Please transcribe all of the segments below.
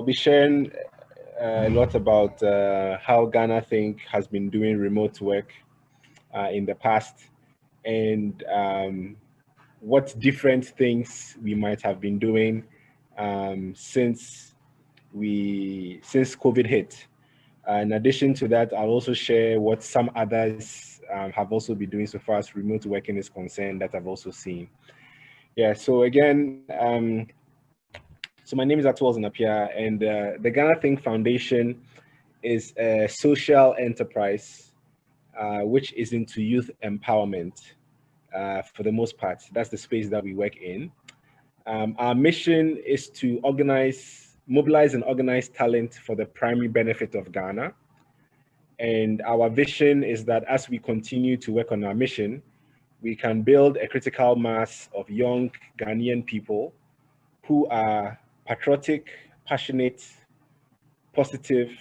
be sharing a lot about how GhanaThink has been doing remote work in the past, and what different things we might have been doing since COVID hit. In addition to that, I'll also share what some others have also been doing so far as remote working is concerned that I've also seen. Yeah, so again, so my name is Ato Ulzen-Appiah, and the GhanaThink Foundation is a social enterprise which is into youth empowerment for the most part. That's the space that we work in. Our mission is to mobilize and organize talent for the primary benefit of Ghana. And our vision is that as we continue to work on our mission, we can build a critical mass of young Ghanaian people who are patriotic, passionate, positive,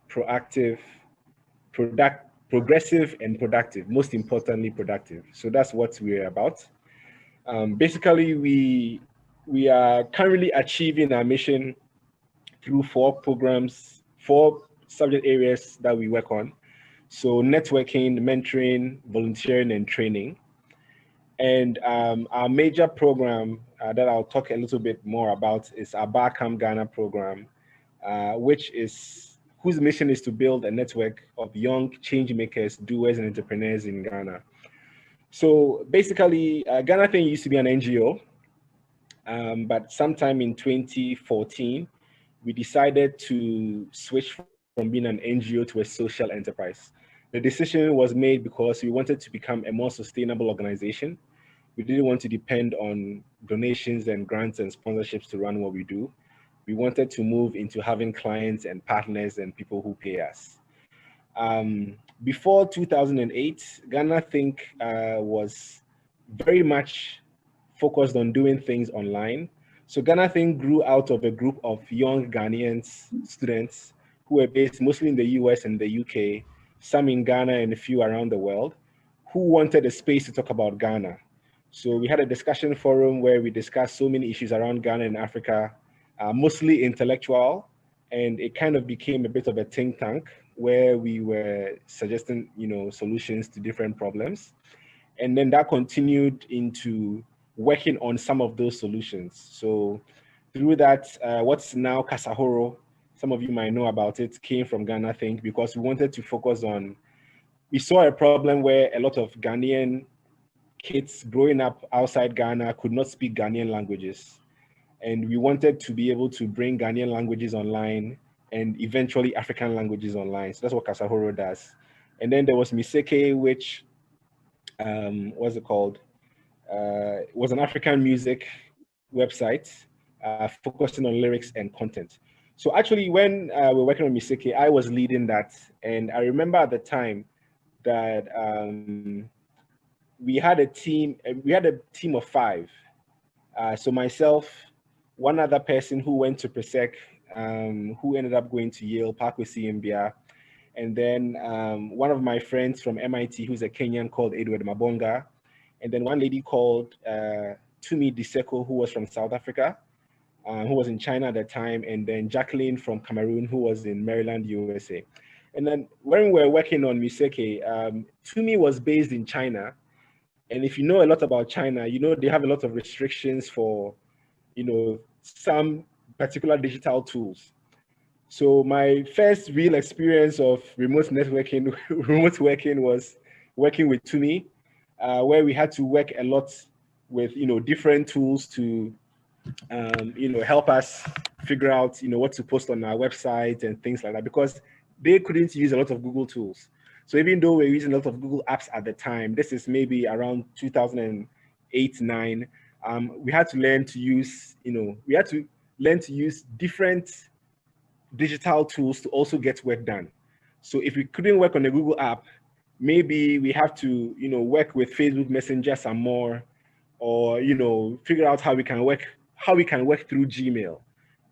proactive, progressive, and productive. Most importantly, productive. So that's what we're about. Basically, we are currently achieving our mission through 4 programs, 4 subject areas that we work on. So networking, mentoring, volunteering, and training. And our major program that I'll talk a little bit more about is our Barcamp Ghana program, whose mission is to build a network of young change makers, doers, and entrepreneurs in Ghana. So basically, GhanaThink used to be an NGO, but sometime in 2014, we decided to switch from being an NGO to a social enterprise. The decision was made because we wanted to become a more sustainable organization. We didn't want to depend on donations and grants and sponsorships to run what we do. We wanted to move into having clients and partners and people who pay us. Before 2008, GhanaThink was very much focused on doing things online. So GhanaThink grew out of a group of young Ghanaian students who were based mostly in the US and the UK, some in Ghana and a few around the world, who wanted a space to talk about Ghana. So we had a discussion forum where we discussed so many issues around Ghana and Africa, mostly intellectual, and it kind of became a bit of a think tank where we were suggesting, solutions to different problems. And then that continued into working on some of those solutions. So through that, what's now Kasahoro, some of you might know about it, came from GhanaThink because we wanted to focus on, we saw a problem where a lot of Ghanaian kids growing up outside Ghana could not speak Ghanaian languages. And we wanted to be able to bring Ghanaian languages online and eventually African languages online. So that's what Kasahoro does. And then there was Miseke, which, what's it called? It was an African music website focusing on lyrics and content. So actually when we were working on Miseke, I was leading that. And I remember at the time that we had a team of 5. So myself, one other person who went to Presec, who ended up going to Yale, Parkway CMBA, and then one of my friends from MIT, who's a Kenyan called Edward Mabonga, and then one lady called Tumi Diseko, who was from South Africa, who was in China at the time, and then Jacqueline from Cameroon, who was in Maryland, USA. And then when we were working on Miseke, Tumi was based in China. And if you know a lot about China, they have a lot of restrictions for, some particular digital tools. So my first real experience of remote working was working with Tumi, where we had to work a lot with, different tools to, help us figure out, what to post on our website and things like that, because they couldn't use a lot of Google tools. So even though we're using a lot of Google apps at the time, this is maybe around 2008-9, we had to learn to use, different digital tools to also get work done. So if we couldn't work on a Google app, maybe we have to, work with Facebook Messenger some more, or, figure out how we can work through Gmail,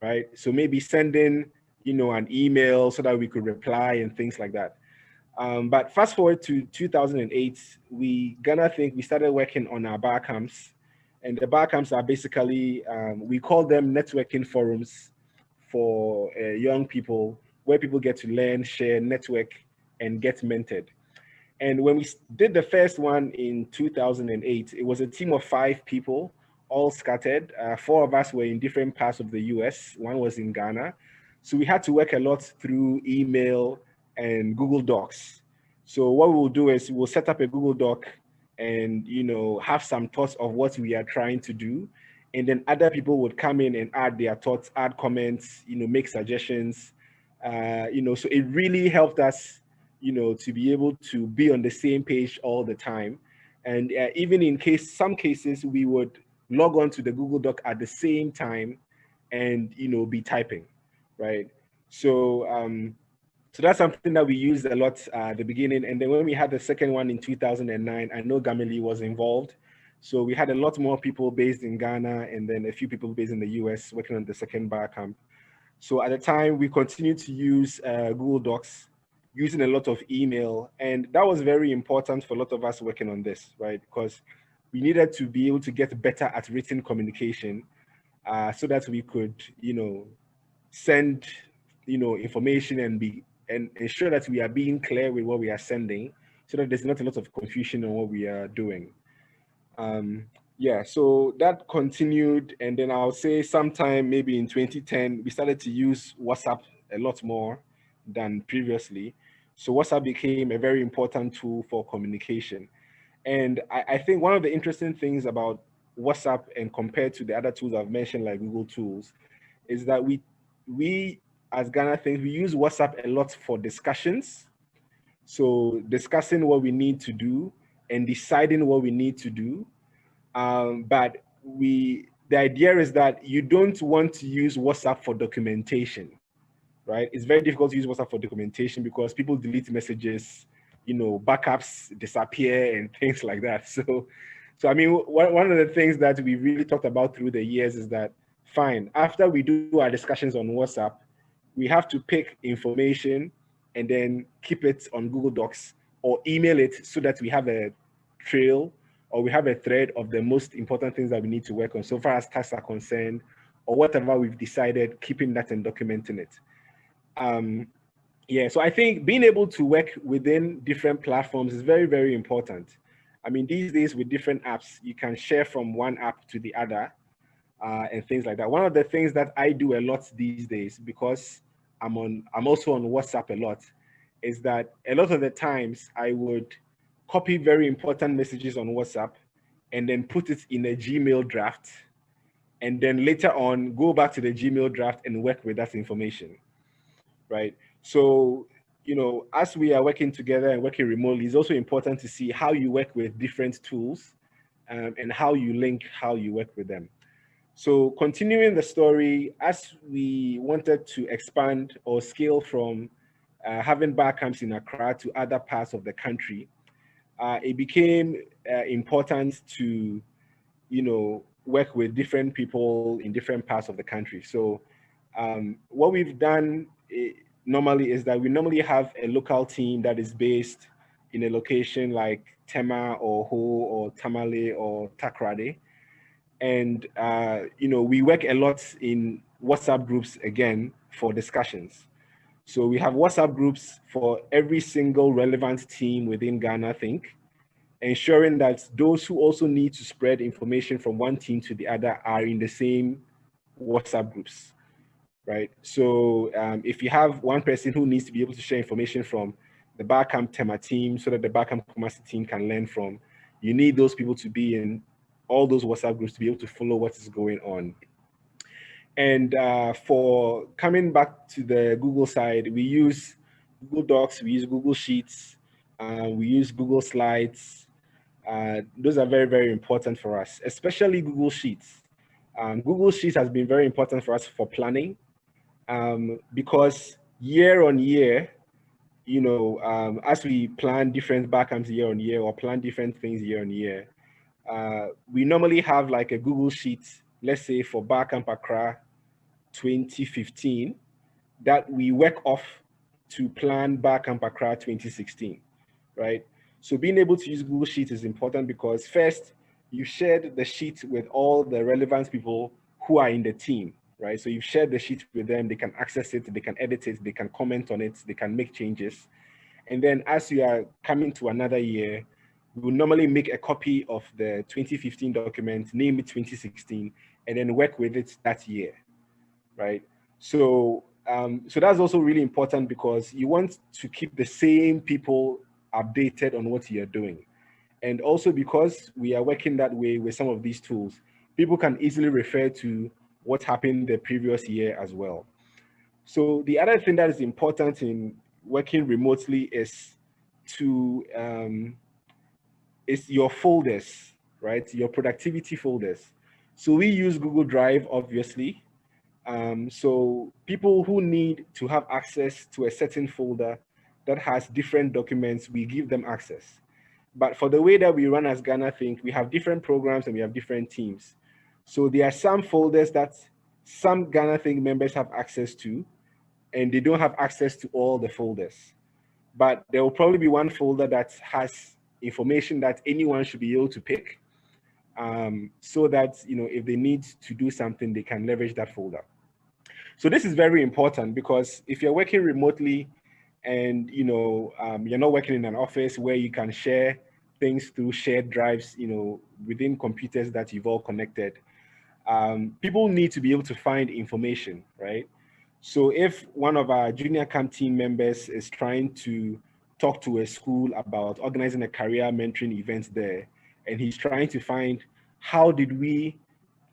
right? So maybe sending, an email so that we could reply and things like that. But fast forward to 2008, we started working on our bar camps. And the bar camps are basically, we call them networking forums for young people, where people get to learn, share, network, and get mentored. And when we did the first one in 2008, it was a team of 5 people, all scattered. 4 of us were in different parts of the US. One was in Ghana. So we had to work a lot through email and Google Docs. So what we'll do is we'll set up a Google Doc and, have some thoughts of what we are trying to do. And then other people would come in and add their thoughts, add comments, make suggestions. So it really helped us to be able to be on the same page all the time. And even in some cases, we would log on to the Google Doc at the same time and, be typing, right? So that's something that we used a lot at the beginning. And then when we had the second one in 2009, I know Gamili was involved. So we had a lot more people based in Ghana and then a few people based in the US working on the second bar camp. So at the time, we continued to use Google Docs, using a lot of email. And that was very important for a lot of us working on this, right? Because we needed to be able to get better at written communication so that we could, send, information and ensure that we are being clear with what we are sending so that there's not a lot of confusion on what we are doing. So that continued. And then I'll say sometime maybe in 2010, we started to use WhatsApp a lot more than previously. So WhatsApp became a very important tool for communication. And I think one of the interesting things about WhatsApp and compared to the other tools I've mentioned, like Google tools, is that we as GhanaThink, we use WhatsApp a lot for discussions. So discussing what we need to do and deciding what we need to do. But the idea is that you don't want to use WhatsApp for documentation, right? It's very difficult to use WhatsApp for documentation because people delete messages, backups disappear and things like that. So I mean, one of the things that we really talked about through the years is that, fine, after we do our discussions on WhatsApp, we have to pick information and then keep it on Google Docs or email it so that we have a trail or we have a thread of the most important things that we need to work on so far as tasks are concerned, or whatever we've decided, keeping that and documenting it. So I think being able to work within different platforms is very, very important. I mean, these days with different apps, you can share from one app to the other and things like that. One of the things that I do a lot these days, because I'm also on WhatsApp a lot, is that a lot of the times I would copy very important messages on WhatsApp and then put it in a Gmail draft, and then later on go back to the Gmail draft and work with that information, right? So, as we are working together and working remotely, it's also important to see how you work with different tools and how you link, how you work with them. So continuing the story, as we wanted to expand or scale from having bar camps in Accra to other parts of the country, it became important to, work with different people in different parts of the country. So what we've done normally is that we normally have a local team that is based in a location like Tema or Ho or Tamale or Takrade. And, we work a lot in WhatsApp groups again for discussions. So we have WhatsApp groups for every single relevant team within GhanaThink, ensuring that those who also need to spread information from one team to the other are in the same WhatsApp groups, right? So if you have one person who needs to be able to share information from the Barcamp Tema team so that the Barcamp Kumasi team can learn from, you need those people to be in all those WhatsApp groups to be able to follow what is going on. And for coming back to the Google side, we use Google Docs, we use Google Sheets, we use Google Slides. Those are very, very important for us, especially Google Sheets. Google Sheets has been very important for us for planning because year on year, as we plan different backcamps year on year or plan different things year on year, we normally have like a Google Sheet, let's say for Barcamp Accra 2015, that we work off to plan Barcamp Accra 2016, right? So being able to use Google Sheets is important because first, you shared the sheet with all the relevant people who are in the team. right? So you've shared the sheet with them, they can access it, they can edit it, they can comment on it, they can make changes. And then as you are coming to another year, we will normally make a copy of the 2015 document, name it 2016, and then work with it that year, right? So that's also really important because you want to keep the same people updated on what you're doing. And also because we are working that way with some of these tools, people can easily refer to what happened the previous year as well. So the other thing that is important in working remotely to is your folders, right? Your productivity folders. So we use Google Drive, obviously. So people who need to have access to a certain folder that has different documents, we give them access. But for the way that we run as GhanaThink, we have different programs and we have different teams. So there are some folders that some GhanaThink members have access to, and they don't have access to all the folders. But there will probably be one folder that has information that anyone should be able to pick, so that if they need to do something, they can leverage that folder. So this is very important because if you're working remotely and you're not working in an office where you can share things through shared drives, within computers that you've all connected, people need to be able to find information, right? So if one of our junior camp team members is trying to talk to a school about organizing a career mentoring event there, and he's trying to find how did we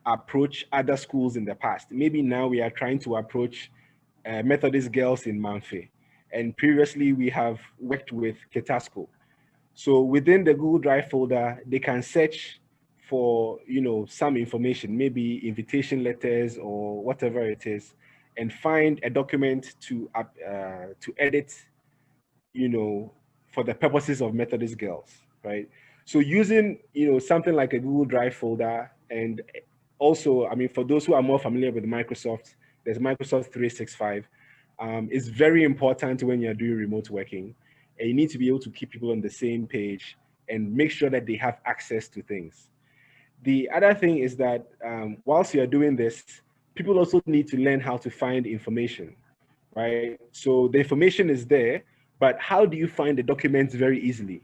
approach other schools in the past. Maybe now we are trying to approach Methodist girls in Manfe, and previously we have worked with Ketasco. So within the Google Drive folder, they can search for some information, maybe invitation letters or whatever it is, and find a document to edit, for the purposes of Methodist girls, right? So using something like a Google Drive folder, and also, I mean, for those who are more familiar with Microsoft, there's Microsoft 365. It's very important when you're doing remote working, and you need to be able to keep people on the same page and make sure that they have access to things. The other thing is that whilst you're doing this, people also need to learn how to find information, right? So the information is there, but how do you find the documents very easily,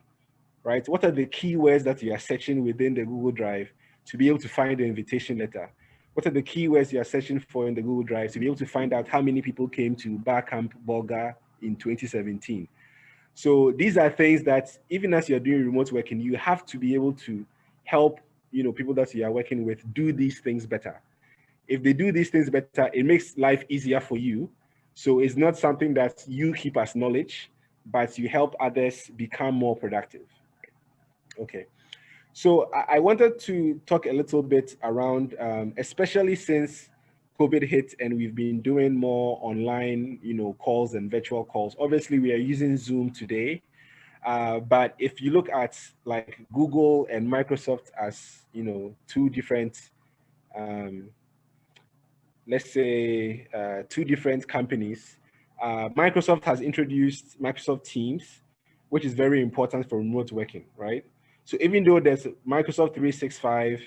right? What are the keywords that you are searching within the Google Drive to be able to find the invitation letter? What are the keywords you are searching for in the Google Drive to be able to find out how many people came to Bar Camp Bolga in 2017? So these are things that even as you're doing remote working, you have to be able to help people that you are working with do these things better. If they do these things better, it makes life easier for you. So it's not something that you keep as knowledge, but you help others become more productive. Okay. So I wanted to talk a little bit around, especially since COVID hit and we've been doing more online, calls and virtual calls. Obviously, we are using Zoom today, but if you look at like Google and Microsoft as two different, um, let's say, two different companies, Microsoft has introduced Microsoft Teams, which is very important for remote working, right? So even though there's Microsoft 365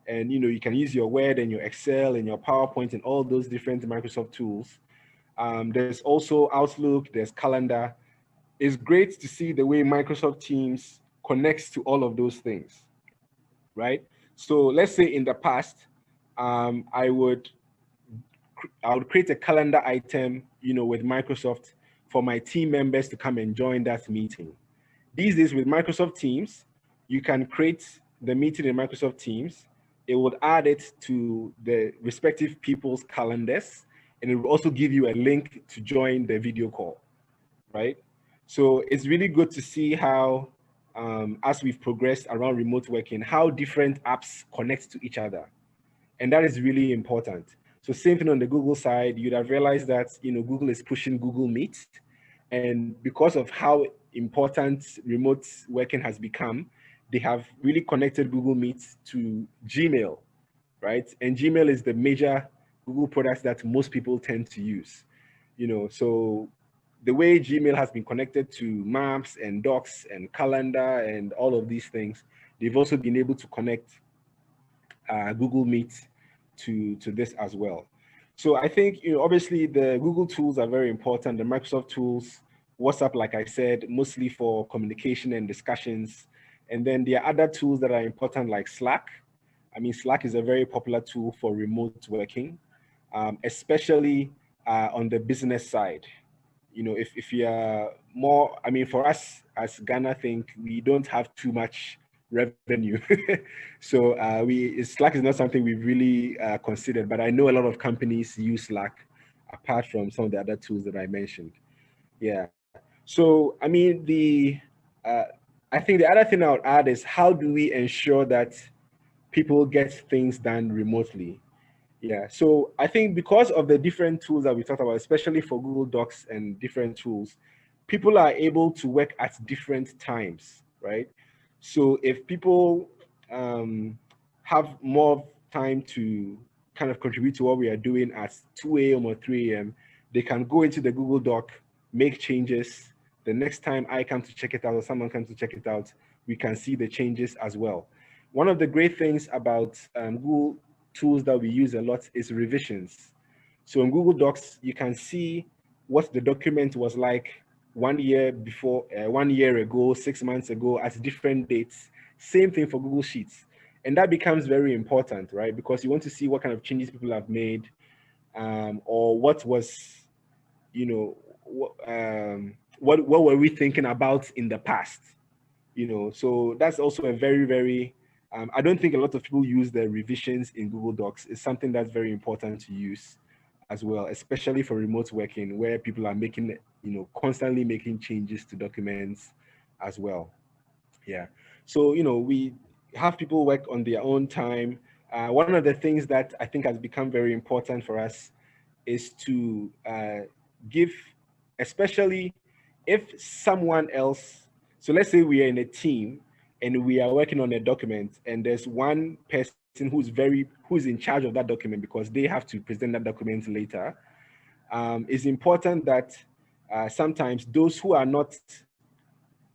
and you can use your Word and your Excel and your PowerPoint and all those different Microsoft tools, there's also Outlook, there's Calendar. It's great to see the way Microsoft Teams connects to all of those things, right? So let's say in the past, I would create a calendar item, with Microsoft for my team members to come and join that meeting. These days with Microsoft Teams, you can create the meeting in Microsoft Teams. It would add it to the respective people's calendars, and it will also give you a link to join the video call, right? So it's really good to see how, as we've progressed around remote working, how different apps connect to each other. And that is really important. So same thing on the Google side, you'd have realized that Google is pushing Google Meet, and because of how important remote working has become, they have really connected Google Meet to Gmail, right? And Gmail is the major Google product that most people tend to use. So the way Gmail has been connected to Maps and Docs and Calendar and all of these things, they've also been able to connect Google Meet to this as well. So I think, obviously the Google tools are very important, the Microsoft tools, WhatsApp, like I said, mostly for communication and discussions. And then there are other tools that are important like Slack. I mean, Slack is a very popular tool for remote working, especially on the business side. If you are more, I mean, for us as GhanaThink, we don't have too much revenue. So Slack is not something we've really considered, but I know a lot of companies use Slack apart from some of the other tools that I mentioned. Yeah. So, I mean, uh, I think the other thing I would add is how do we ensure that people get things done remotely? Yeah, so I think because of the different tools that we talked about, especially for Google Docs and different tools, people are able to work at different times, right? So if people have more time to kind of contribute to what we are doing at 2 a.m. or 3 a.m., they can go into the Google Doc, make changes. The next time I come to check it out or someone comes to check it out, we can see the changes as well. One of the great things about Google tools that we use a lot is revisions. So in Google Docs, you can see what the document was like 1 year before, 1 year ago, 6 months ago, at different dates. Same thing for Google Sheets. And that becomes very important, right? Because you want to see what kind of changes people have made, or what was, what were we thinking about in the past? So that's also a very, very, I don't think a lot of people use the revisions in Google Docs. It's something that's very important to use as well, especially for remote working where people are making, constantly making changes to documents as well. Yeah. So, we have people work on their own time. One of the things that I think has become very important for us is to give, especially if someone else, so let's say we are in a team and we are working on a document and there's one person who's in charge of that document because they have to present that document later. It's important that sometimes those who are not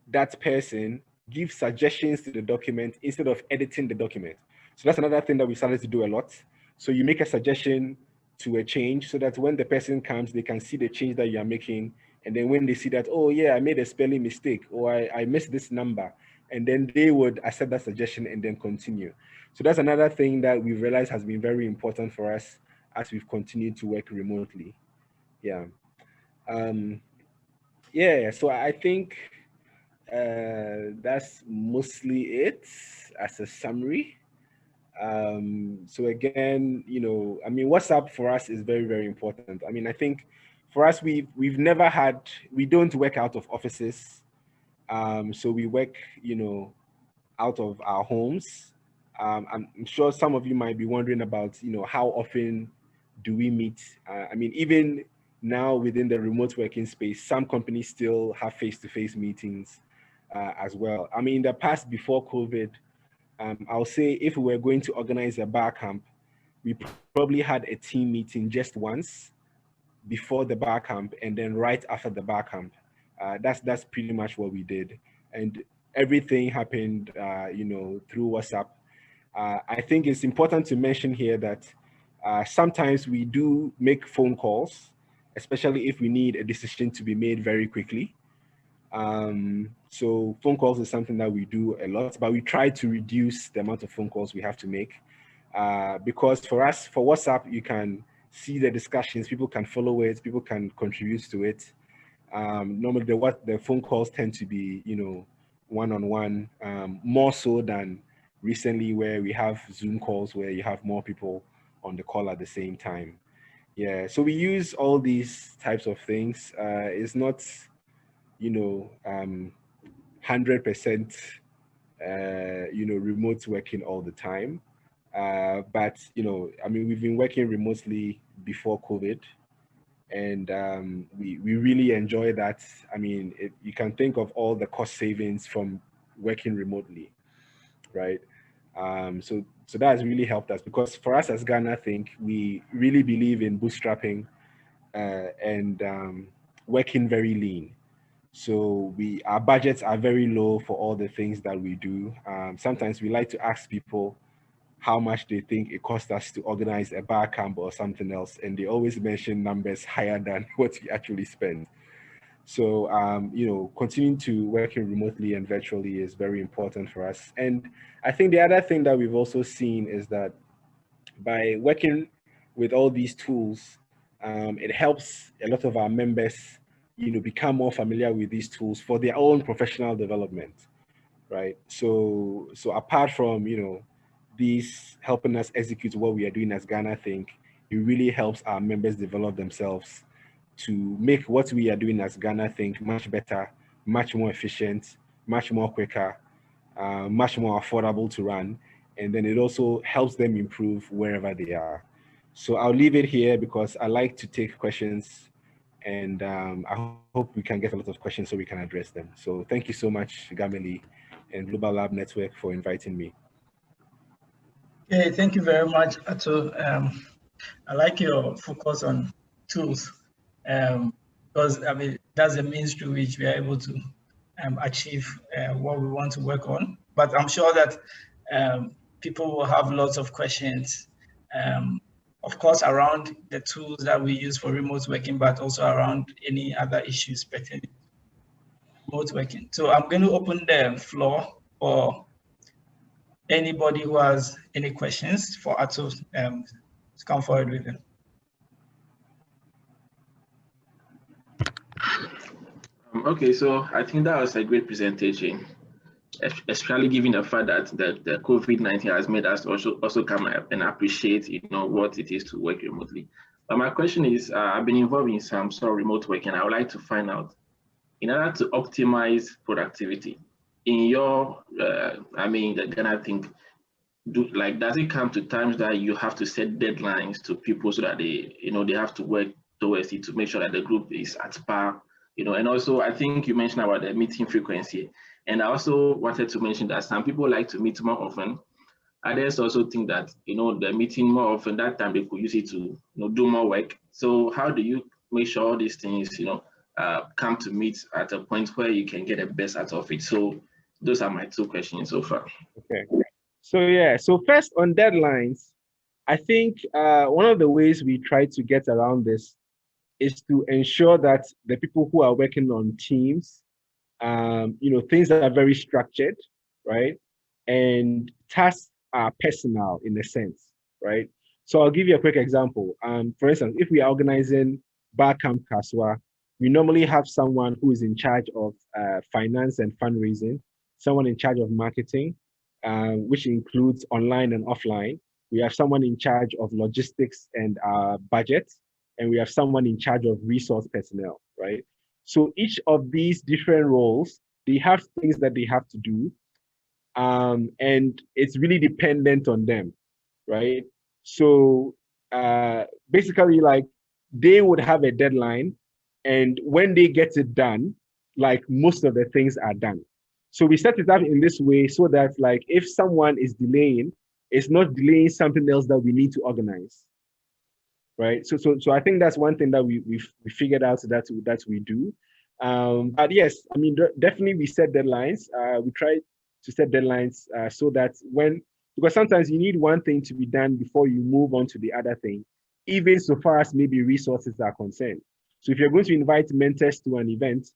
that person give suggestions to the document instead of editing the document. So that's another thing that we started to do a lot. So you make a suggestion to a change so that when the person comes, they can see the change that you are making. And then when they see that, oh yeah, I made a spelling mistake or I missed this number, and then they would accept that suggestion and then continue. So that's another thing that we've realized has been very important for us as we've continued to work remotely. Yeah. Um, yeah, so I think that's mostly it as a summary. So again, I mean, WhatsApp for us is very, very important. I mean, I think for us, we don't work out of offices. So we work, out of our homes. I'm sure some of you might be wondering about, how often do we meet? I mean, even now within the remote working space, some companies still have face-to-face meetings as well. I mean, in the past, before COVID, I'll say if we were going to organize a bar camp, we probably had a team meeting just once before the bar camp and then right after the bar camp. That's pretty much what we did, and everything happened, through WhatsApp. I think it's important to mention here that sometimes we do make phone calls, especially if we need a decision to be made very quickly. So phone calls is something that we do a lot, but we try to reduce the amount of phone calls we have to make. Because for us, for WhatsApp, you can see the discussions, people can follow it, people can contribute to it. Normally the phone calls tend to be, one-on-one, more so than recently where we have Zoom calls where you have more people on the call at the same time. Yeah, so we use all these types of things. It's not, 100%, remote working all the time. But, I mean, we've been working remotely before COVID, and we really enjoy that. I mean, you can think of all the cost savings from working remotely, right? So that has really helped us because for us as Ghana, I think we really believe in bootstrapping and working very lean. So our budgets are very low for all the things that we do. Sometimes we like to ask people how much they think it cost us to organize a bar camp or something else, and they always mention numbers higher than what we actually spend. So, continuing to working remotely and virtually is very important for us. And I think the other thing that we've also seen is that by working with all these tools, it helps a lot of our members, become more familiar with these tools for their own professional development, right? So apart from, these helping us execute what we are doing as Ghana Think, it really helps our members develop themselves to make what we are doing as Ghana Think much better, much more efficient, much more quicker, much more affordable to run. And then it also helps them improve wherever they are. So I'll leave it here because I like to take questions, and I hope we can get a lot of questions so we can address them. So thank you so much, Gameli and Global Lab Network, for inviting me. Okay, thank you very much, Ato. I like your focus on tools, because I mean that's the means through which we are able to achieve what we want to work on. But I'm sure that people will have lots of questions, of course, around the tools that we use for remote working, but also around any other issues pertaining to remote working. So I'm going to open the floor for anybody who has any questions for Ato to come forward with them. Okay, so I think that was a great presentation, especially given the fact that the COVID-19 has made us also come and appreciate, what it is to work remotely. But my question is, I've been involved in some sort of remote work, and I would like to find out, in order to optimize productivity, in your, the Ghana Think, does it come to times that you have to set deadlines to people so that they have to work towards it to make sure that the group is at par? And also I think you mentioned about the meeting frequency, and I also wanted to mention that some people like to meet more often. Others also think that the meeting more often, that time they could use it to do more work. So how do you make sure all these things come to meet at a point where you can get the best out of it? So those are my two questions so far. Okay. So first on deadlines, I think one of the ways we try to get around this is to ensure that the people who are working on teams, things that are very structured, right? And tasks are personal in a sense, right? So I'll give you a quick example. For instance, if we are organizing Bar Camp Kaswa, we normally have someone who is in charge of finance and fundraising, someone in charge of marketing, which includes online and offline. We have someone in charge of logistics and budget, and we have someone in charge of resource personnel, right? So each of these different roles, they have things that they have to do, and it's really dependent on them, right? So basically, like, they would have a deadline, and when they get it done, like, most of the things are done. So we set it up in this way so that, like, if someone is delaying, it's not delaying something else that we need to organize, right? So I think that's one thing that we figured out that we do. But yes, I mean, definitely we set deadlines. We try to set deadlines so that because sometimes you need one thing to be done before you move on to the other thing, even so far as maybe resources are concerned. So if you're going to invite mentors to an event,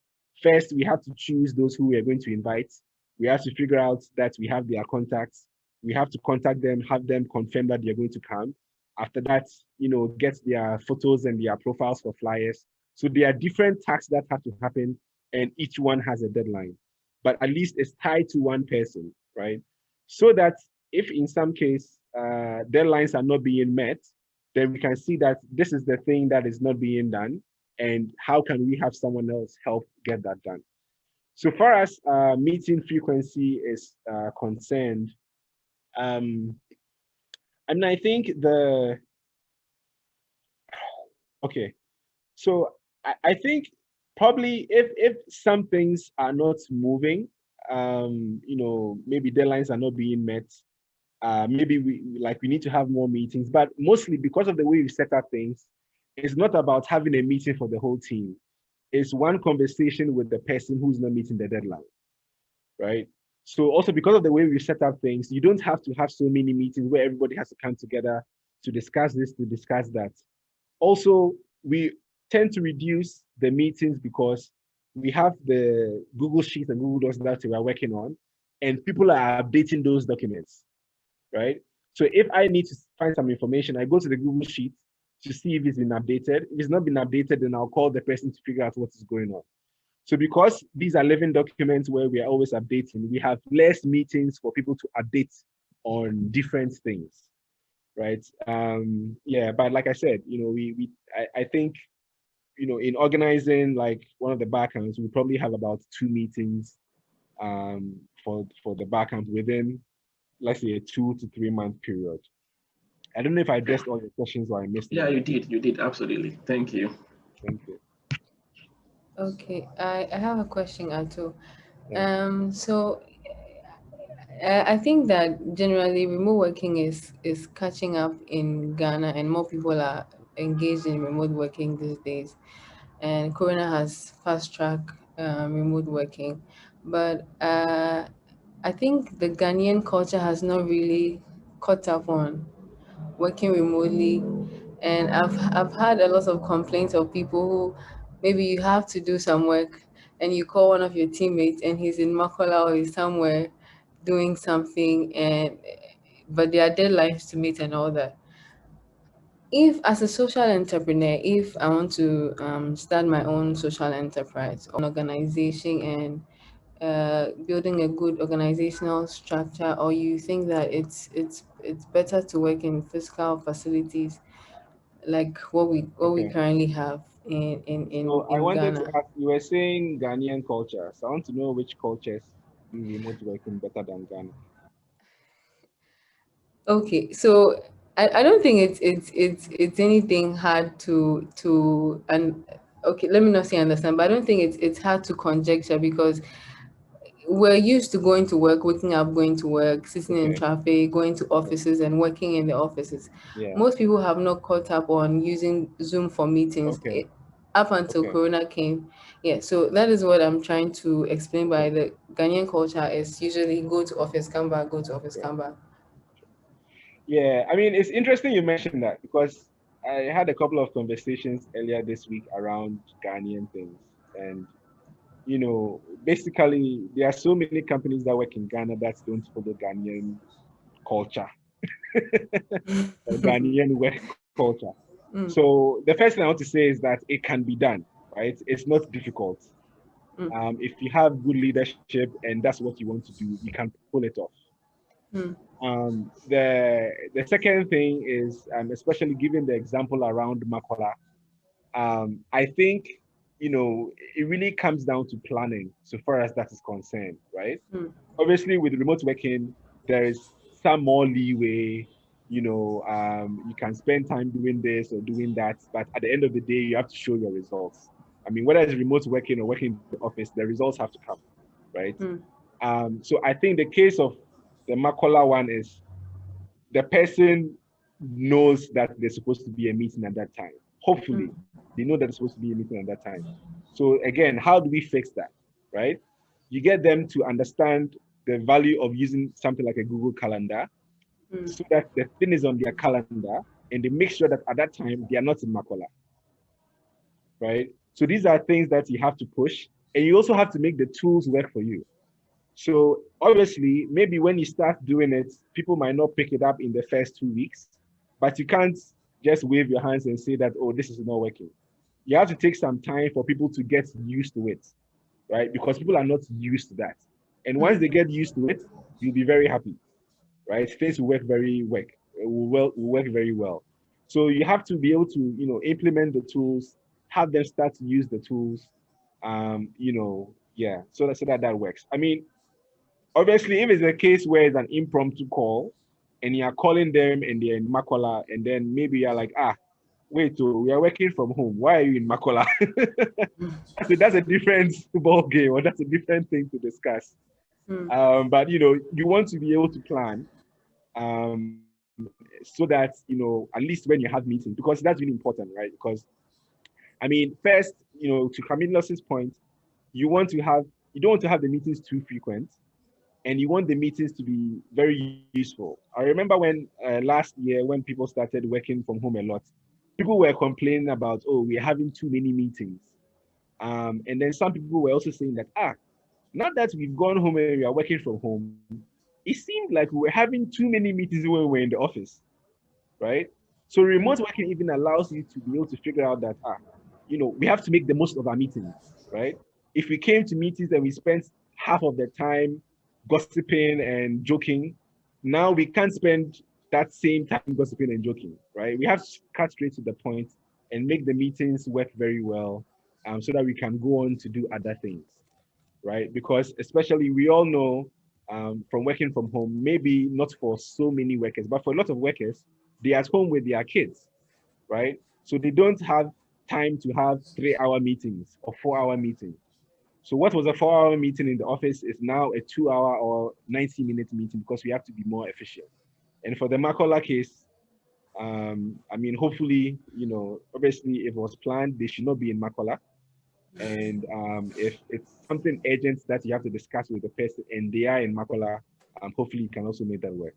first we have to choose those who we are going to invite. We have to figure out that we have their contacts. We have to contact them, have them confirm that they're going to come. After that, get their photos and their profiles for flyers. So there are different tasks that have to happen, and each one has a deadline. But at least it's tied to one person, right? So that if in some case deadlines are not being met, then we can see that this is the thing that is not being done, and how can we have someone else help get that done? So far as meeting frequency is concerned, and I think okay, so I think probably if some things are not moving, maybe deadlines are not being met, maybe we need to have more meetings, but mostly because of the way we set up things, it's not about having a meeting for the whole team. It's one conversation with the person who's not meeting the deadline, right? So also because of the way we set up things, you don't have to have so many meetings where everybody has to come together to discuss this, to discuss that. Also, we tend to reduce the meetings because we have the Google Sheets and Google Docs that we are working on, and people are updating those documents, right? So if I need to find some information, I go to the Google Sheet to see if it's been updated. If it's not been updated, then I'll call the person to figure out what is going on. So because these are living documents where we are always updating, we have less meetings for people to update on different things, right? Yeah, but like I said, I think, in organizing like one of the backgrounds, we probably have about 2 meetings for the background within, let's say, a 2 to 3 month period. I don't know if I addressed all your questions or I missed Yeah, them. you did, absolutely. Thank you. Thank you. Okay, I have a question, Ato. Yeah. So I think that generally remote working is catching up in Ghana, and more people are engaged in remote working these days. And Corona has fast tracked remote working, but I think the Ghanaian culture has not really caught up on working remotely, and I've had a lot of complaints of people who maybe you have to do some work and you call one of your teammates and he's in Makola or he's somewhere doing something, and but there are deadlines to meet and all that. If as a social entrepreneur, if I want to start my own social enterprise or an organization and building a good organizational structure, or you think that it's better to work in physical facilities like what we Okay. currently have in So I in wanted to Ghana. ask, you were saying Ghanaian culture. So I want to know which cultures do remote working better than Ghana. Okay, so I don't think it's anything hard to and okay, let me not say understand, but I don't think it's hard to conjecture because we're used to going to work, waking up, going to work, sitting in Okay. traffic, going to Okay. offices and working in the offices. Yeah. Most people have not caught up on using Zoom for meetings Okay. up until Okay. Corona came. Yeah, so that is what I'm trying to explain by Okay. the Ghanaian culture is usually go to office, come back, go to office, Yeah. come back. Yeah. I mean, it's interesting you mentioned that because I had a couple of conversations earlier this week around Ghanaian things. And, basically, there are so many companies that work in Ghana that don't follow Ghanaian culture or Ghanaian work culture. Mm, So the first thing I want to say is that it can be done, right? It's not difficult. mm, If you have good leadership and that's what you want to do, you can pull it off. mm, The second thing is, especially given the example around Makola, I think it really comes down to planning so far as that is concerned, right? mm, Obviously, with remote working, there is some more leeway. You can spend time doing this or doing that, but at the end of the day, you have to show your results. I mean, whether it's remote working or working in the office, the results have to come, right? mm, So I think the case of the Makola one is the person knows that there's supposed to be a meeting at that time. Hopefully, mm, they know that there's supposed to be a meeting at that time. So again, how do we fix that, right? You get them to understand the value of using something like a Google Calendar mm, so that the thing is on their calendar and they make sure that at that time they are not in Makola, right? So these are things that you have to push, and you also have to make the tools work for you. So obviously, maybe when you start doing it, people might not pick it up in the first 2 weeks, but you can't just wave your hands and say that, oh, this is not working. You have to take some time for people to get used to it, right? Because people are not used to that. And once mm, they get used to it, you'll be very happy, right? Things will work very well. So you have to be able to, implement the tools, have them start to use the tools, yeah, so that works. I mean, obviously, if it's a case where it's an impromptu call and you're calling them and they're in Makola, and then maybe you're like, wait, we are working from home. Why are you in Makola? That's a different ball game, or that's a different thing to discuss. mm, But you want to be able to plan so that at least when you have meetings, because that's really important, right? Because I mean, first, to Camilo's point, you want to have you don't want to have the meetings too frequent, and you want the meetings to be very useful. I remember when last year, when people started working from home a lot, people were complaining about, oh, we're having too many meetings. And then some people were also saying that, now that we've gone home and we are working from home, it seemed like we were having too many meetings when we were in the office, right? So remote working even allows you to be able to figure out that, we have to make the most of our meetings, right? If we came to meetings and we spent half of the time gossiping and joking, now we can't spend that same time gossiping and joking, right? We have to cut straight to the point and make the meetings work very well, so that we can go on to do other things, right? Because especially we all know, from working from home, maybe not for so many workers, but for a lot of workers, they're at home with their kids, right? So they don't have time to have 3-hour meetings or 4-hour meetings. So what was a 4-hour meeting in the office is now a 2-hour or 90-minute meeting, because we have to be more efficient. And for the Makola case, hopefully, obviously, if it was planned, they should not be in Makola. And if it's something urgent that you have to discuss with the person and they are in Makola, hopefully you can also make that work.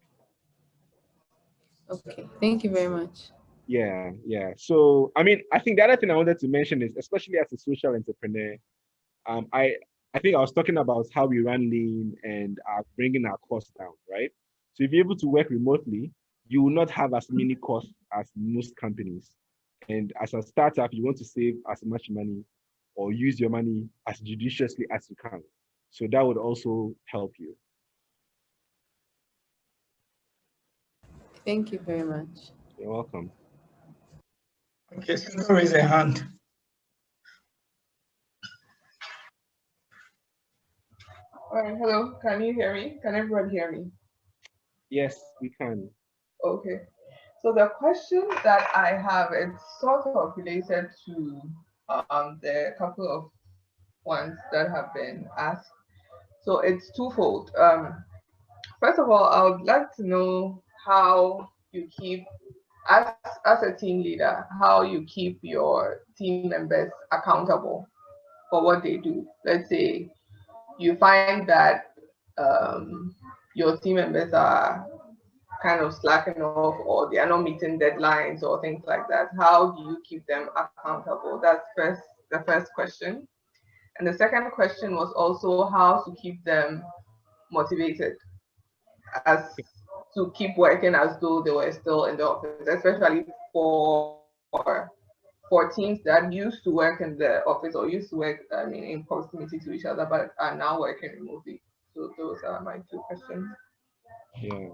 Okay, thank you very much. Yeah. So, I think the other thing I wanted to mention is, especially as a social entrepreneur, I think I was talking about how we run lean and are bringing our costs down, right? So if you're able to work remotely, you will not have as many costs as most companies. And as a startup, you want to save as much money or use your money as judiciously as you can. So that would also help you. Thank you very much. You're welcome. Okay, so raise a hand. All right, hello, can you hear me? Can everyone hear me? Yes, we can. Okay. So the question that I have is sort of related to the couple of ones that have been asked. So it's twofold. First of all, I would like to know how you keep, as as a team leader, how you keep your team members accountable for what they do. Let's say you find that your team members are kind of slacking off or they are not meeting deadlines or things like that. How do you keep them accountable? That's the first question. And the second question was also how to keep them motivated, as to keep working as though they were still in the office, especially for teams that used to work in the office or used to work, in proximity to each other, but are now working remotely. So those are my two questions. Yeah.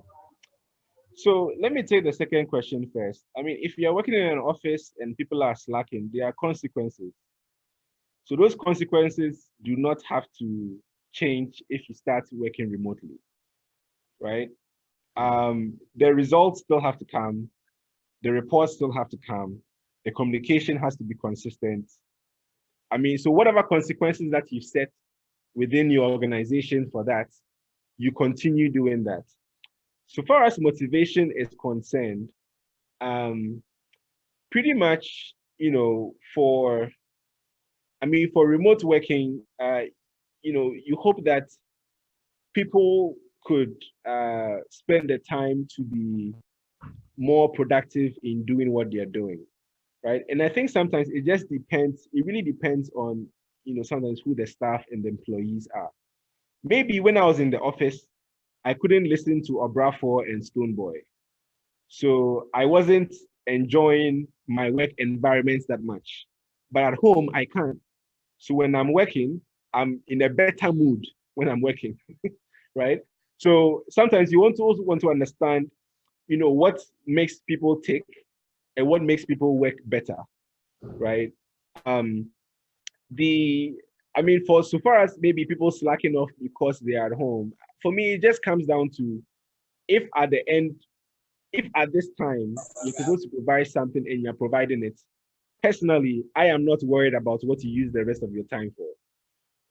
So let me take the second question first. If you're working in an office and people are slacking, there are consequences. So those consequences do not have to change if you start working remotely, right? The results still have to come. The reports still have to come. The communication has to be consistent. So whatever consequences that you set within your organization for that, you continue doing that. So far as motivation is concerned, pretty much, for remote working, you hope that people could spend the time to be more productive in doing what they're doing, right? And I think sometimes it just depends, it really depends on, sometimes who the staff and the employees are. Maybe when I was in the office, I couldn't listen to Obrafor and Stoneboy. So I wasn't enjoying my work environment that much. But at home, I can. So when I'm working, I'm in a better mood when I'm working, right? So sometimes you also want to understand, what makes people tick and what makes people work better, right? Um, for so far as maybe people slacking off because they are at home, for me, it just comes down to if at the end, if at this time you're supposed to provide something and you're providing it, personally, I am not worried about what you use the rest of your time for,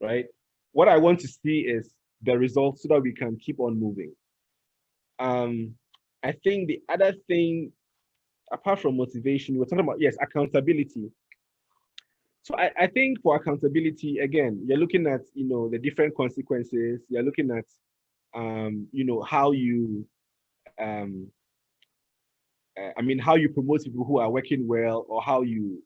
right? What I want to see is the results so that we can keep on moving. I think the other thing, apart from motivation, we're talking about, yes, accountability. So I think for accountability, again, you're looking at, the different consequences. You're looking at how you, how you promote people who are working well, or how you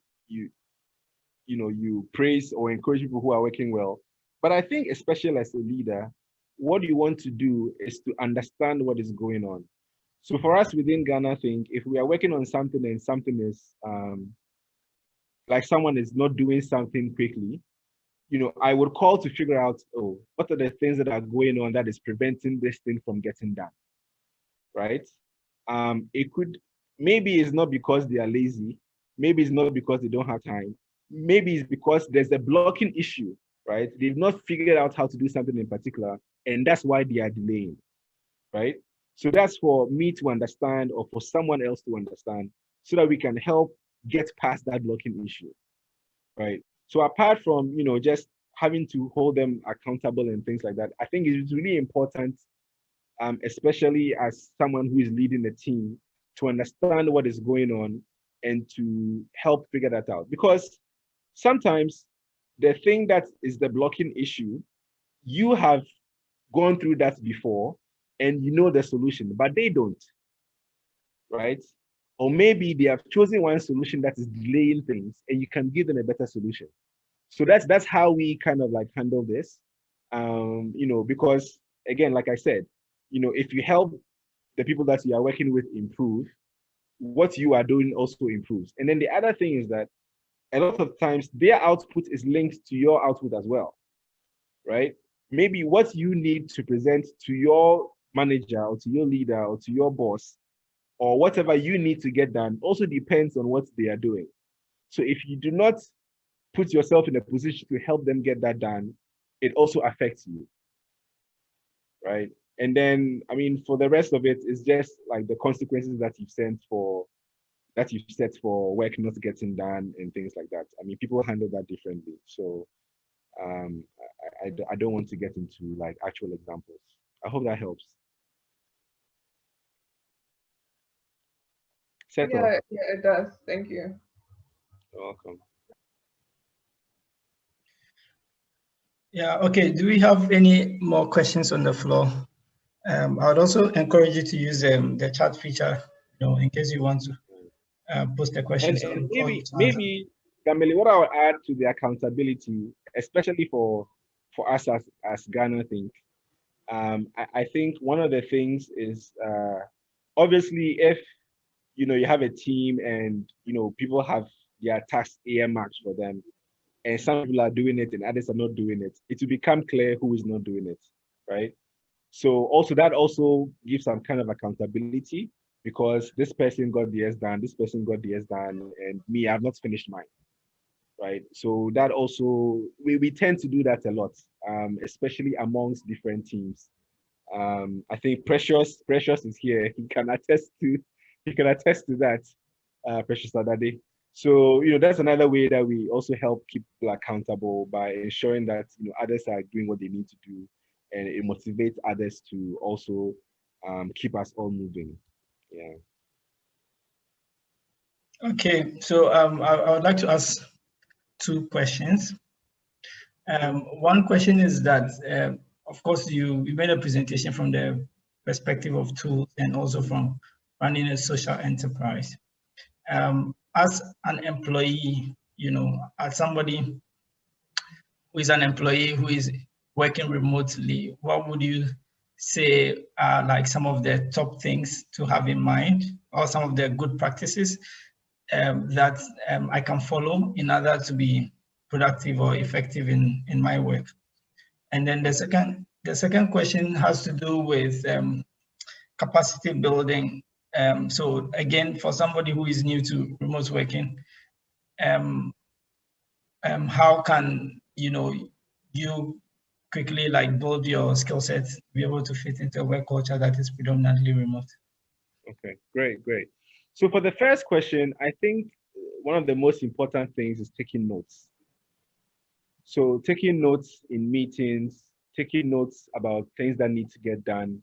you praise or encourage people who are working well. But I think, especially as a leader, what you want to do is to understand what is going on. So for us within GhanaThink, if we are working on something and something is like someone is not doing something quickly, I would call to figure out, oh, what are the things that are going on that is preventing this thing from getting done, right? It could, maybe it's not because they are lazy, maybe it's not because they don't have time, maybe it's because there's a blocking issue, right? They've not figured out how to do something in particular, and that's why they are delaying, right? So that's for me to understand, or for someone else to understand, so that we can help get past that blocking issue, right? So apart from, just having to hold them accountable and things like that, I think it's really important, especially as someone who is leading a team, to understand what is going on and to help figure that out. Because sometimes the thing that is the blocking issue, you have gone through that before and you know the solution, but they don't, right? Or maybe they have chosen one solution that is delaying things and you can give them a better solution. So that's how we kind of like handle this. Because again, like I said, if you help the people that you are working with improve, what you are doing also improves. And then the other thing is that a lot of times their output is linked to your output as well, right? Maybe what you need to present to your manager or to your leader or to your boss, or whatever you need to get done, also depends on what they are doing. So if you do not put yourself in a position to help them get that done, it also affects you, right? And then, for the rest of it, it's just like the consequences that you've set for work not getting done and things like that. People handle that differently. So I don't want to get into like actual examples. I hope that helps. Settle. Yeah, it does. Thank you. You're welcome. Yeah, okay. Do we have any more questions on the floor? I would also encourage you to use the chat feature, in case you want to post the questions. And maybe, Gameli, what I would add to the accountability, especially for us as GhanaThink, I think one of the things is obviously if you have a team and people have their tasks earmarked for them, and some people are doing it and others are not doing it, it will become clear who is not doing it, right? So also that also gives some kind of accountability, because this person got theirs done, this person got theirs done, and me, I've not finished mine, right? So that also, we tend to do that a lot, especially amongst different teams. I think Precious is here. He can attest to that, Precious Adade. So that's another way that we also help keep people accountable, by ensuring that others are doing what they need to do, and it motivates others to also keep us all moving. Yeah. Okay, so I would like to ask two questions. One question is that, of course, you made a presentation from the perspective of tools and also from running a social enterprise. As an employee, as somebody who is an employee who is working remotely, what would you say are like some of the top things to have in mind, or some of the good practices that I can follow in order to be productive or effective in my work? And then the second question has to do with capacity building. So again, for somebody who is new to remote working, how can you quickly like build your skill sets, be able to fit into a work culture that is predominantly remote? Okay, great. So for the first question, I think one of the most important things is taking notes. So taking notes in meetings, taking notes about things that need to get done,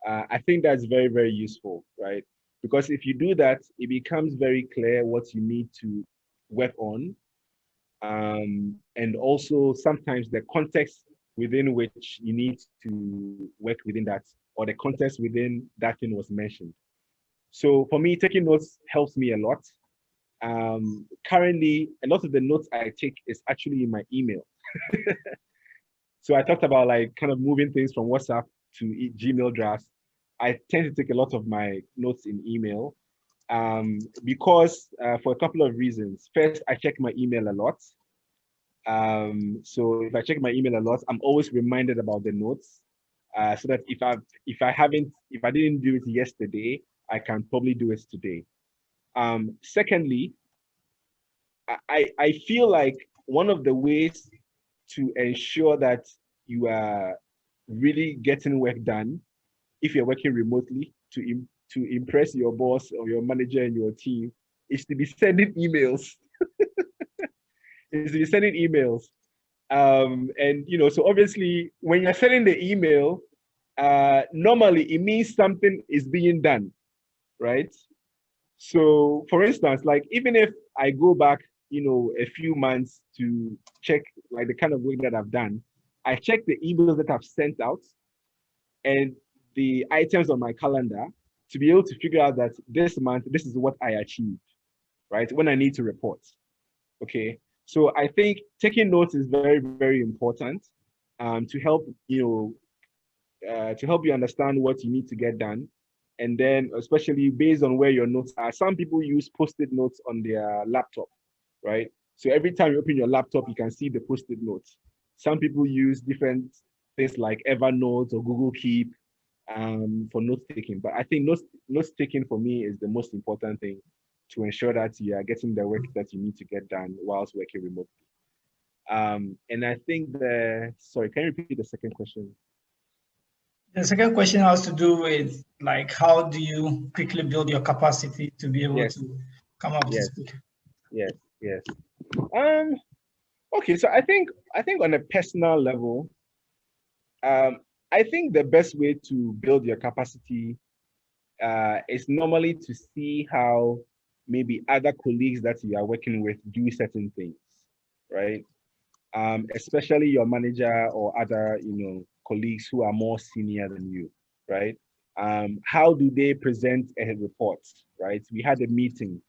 I think that's very, very useful, right? Because if you do that, it becomes very clear what you need to work on. And also sometimes the context within which you need to work within that, or the context within that thing was mentioned. So for me, taking notes helps me a lot. Currently, a lot of the notes I take is actually in my email. So I talked about like kind of moving things from WhatsApp to Gmail drafts. I tend to take a lot of my notes in email because for a couple of reasons. First, I check my email a lot. So if I check my email a lot, I'm always reminded about the notes. So that if I didn't do it yesterday, I can probably do it today. Secondly, I feel like one of the ways to ensure that you are really getting work done, if you're working remotely, to impress your boss or your manager and your team, is to be sending emails. Is to be sending emails. And so obviously when you're sending the email, normally it means something is being done, right? So for instance, like even if I go back, a few months to check like the kind of work that I've done, I check the emails that I've sent out and the items on my calendar to be able to figure out that this month, this is what I achieved, right? When I need to report. Okay. So I think taking notes is very, very important to help you understand what you need to get done. And then especially based on where your notes are, some people use post-it notes on their laptop, right? So every time you open your laptop, you can see the post-it notes. Some people use different things like Evernote or Google Keep for note taking. But I think notes taking for me is the most important thing to ensure that you are getting the work that you need to get done whilst working remotely. And I think sorry, can you repeat the second question? The second question has to do with like, how do you quickly build your capacity to be able to come up to speak? Yes. Okay, so I think on a personal level, I think the best way to build your capacity is normally to see how maybe other colleagues that you are working with do certain things, right? Especially your manager or other, colleagues who are more senior than you, right? How do they present a report, right? We had a meeting.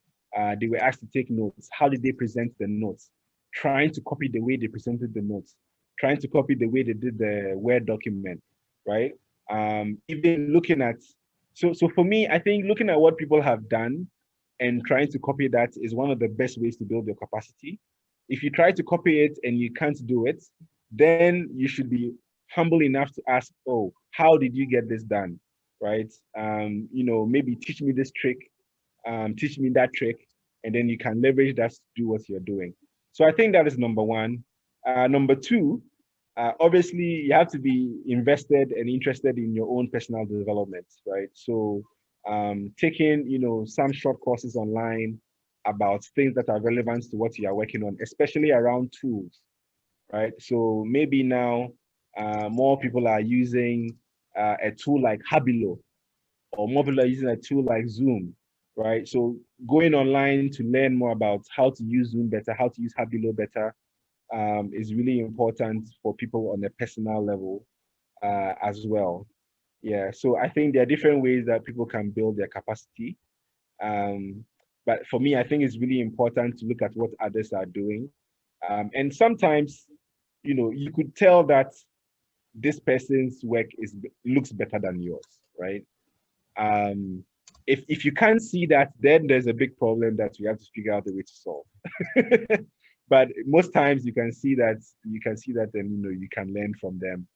They were asked to take notes. How did they present the notes? Trying to copy the way they presented the notes, trying to copy the way they did the Word document, right? Even looking at, so for me, I think looking at what people have done and trying to copy that is one of the best ways to build your capacity. If you try to copy it and you can't do it, then you should be humble enough to ask, oh, how did you get this done, right? Maybe teach me this trick, teach me that trick, and then you can leverage that to do what you're doing. So I think that is number one. Number two, obviously you have to be invested and interested in your own personal development, right? So taking, some short courses online about things that are relevant to what you are working on, especially around tools, right? So maybe now more people are using a tool like Habilo, or more people are using a tool like Zoom, right? So going online to learn more about how to use Zoom better, how to use Habilo better, is really important for people on a personal level as well. Yeah, so I think there are different ways that people can build their capacity. But for me, I think it's really important to look at what others are doing. And sometimes, you could tell that this person's work looks better than yours, right? If you can't see that, then there's a big problem that we have to figure out a way to solve. But most times you can see that, and you can learn from them.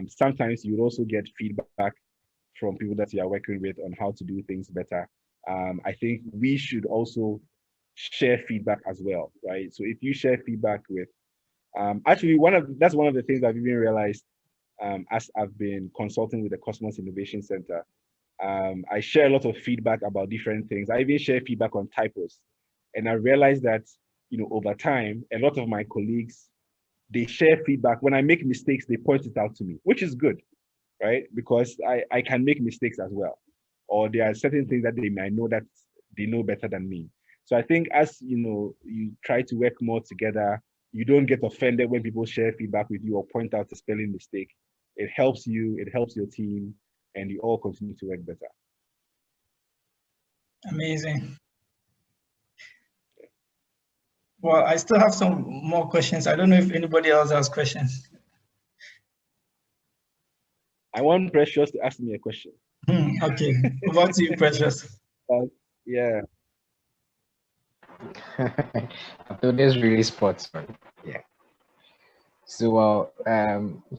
Sometimes you will also get feedback from people that you are working with on how to do things better. I think we should also share feedback as well, right? So if you share feedback with, actually that's one of the things I've even realized as I've been consulting with the Cosmos Innovation Center. I share a lot of feedback about different things. I even share feedback on typos. And I realized that, over time, a lot of my colleagues, they share feedback. When I make mistakes, they point it out to me, which is good, right? Because I can make mistakes as well. Or there are certain things that they might know that they know better than me. So I think as, you try to work more together, you don't get offended when people share feedback with you or point out a spelling mistake. It helps you, it helps your team, and you all continue to work better. Amazing. Well, I still have some more questions. I don't know if anybody else has questions. I want Precious to ask me a question. Okay, over to you, Precious. Yeah. So this really spots on. Yeah. So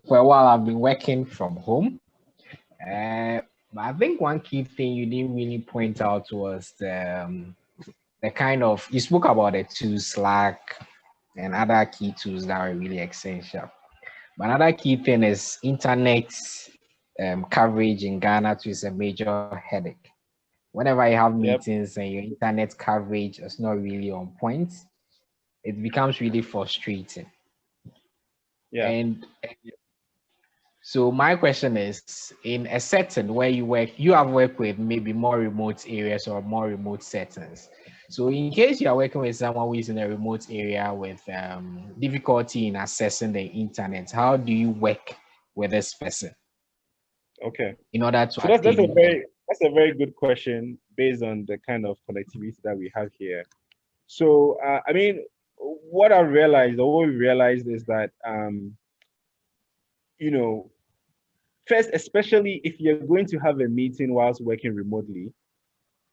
for a while I've been working from home. But I think one key thing you didn't really point out was the kind of, you spoke about the tools, Slack and other key tools that are really essential. But another key thing is internet coverage in Ghana too is a major headache. Whenever you have meetings and your internet coverage is not really on point, it becomes really frustrating. Yeah. And so my question is, in a setting where you work, you have worked with maybe more remote areas or more remote settings. So in case you are working with someone who is in a remote area with difficulty in accessing the internet, how do you work with this person? Okay. In order to so that's a very good question based on the kind of connectivity that we have here. So I mean, what I realized, or what we realized, is that you know, first, especially if you're going to have a meeting whilst working remotely,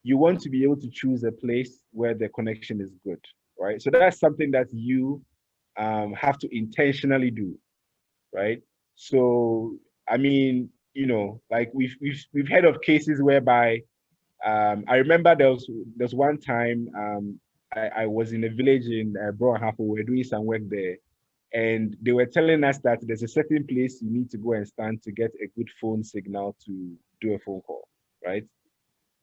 you want to be able to choose a place where the connection is good, right? So that's something that you have to intentionally do, right? So I mean, you know, like we've heard of cases whereby I remember there was one time I was in a village in Brohafu. We were doing some work there, and they were telling us that there's a certain place you need to go and stand to get a good phone signal to do a phone call, right?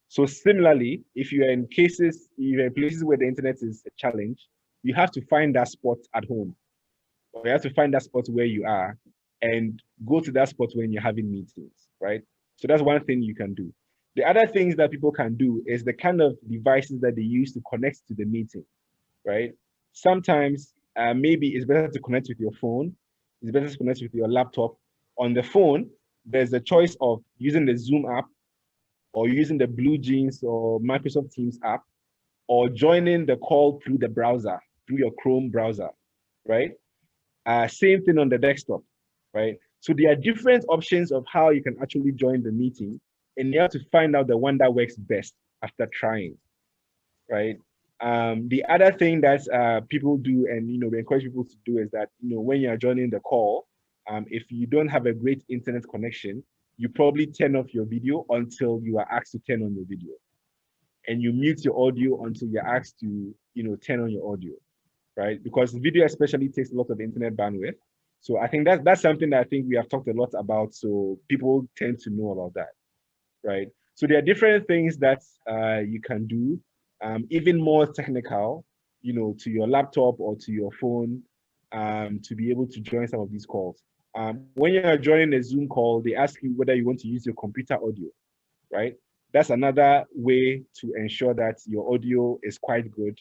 So similarly, if you're in places where the internet is a challenge, you have to find that spot at home, or you have to find that spot where you are and go to that spot when you're having meetings, right? So that's one thing you can do. The other things that people can do is the kind of devices that they use to connect to the meeting, right? Sometimes maybe it's better to connect with your phone. It's better to connect with your laptop. On the phone, there's a choice of using the Zoom app or using the Blue Jeans or Microsoft Teams app, or joining the call through the browser, through your Chrome browser, right? Same thing on the desktop, right? So there are different options of how you can actually join the meeting, and you have to find out the one that works best after trying, right? The other thing that people do, and we encourage people to do, is that when you are joining the call, if you don't have a great internet connection, you probably turn off your video until you are asked to turn on your video, and you mute your audio until you're asked to turn on your audio, right? Because video especially takes a lot of internet bandwidth. So I think that's something that I think we have talked a lot about, so people tend to know about that, right? So there are different things that you can do, even more technical, to your laptop or to your phone, to be able to join some of these calls. When you're joining a Zoom call, they ask you whether you want to use your computer audio, right? That's another way to ensure that your audio is quite good,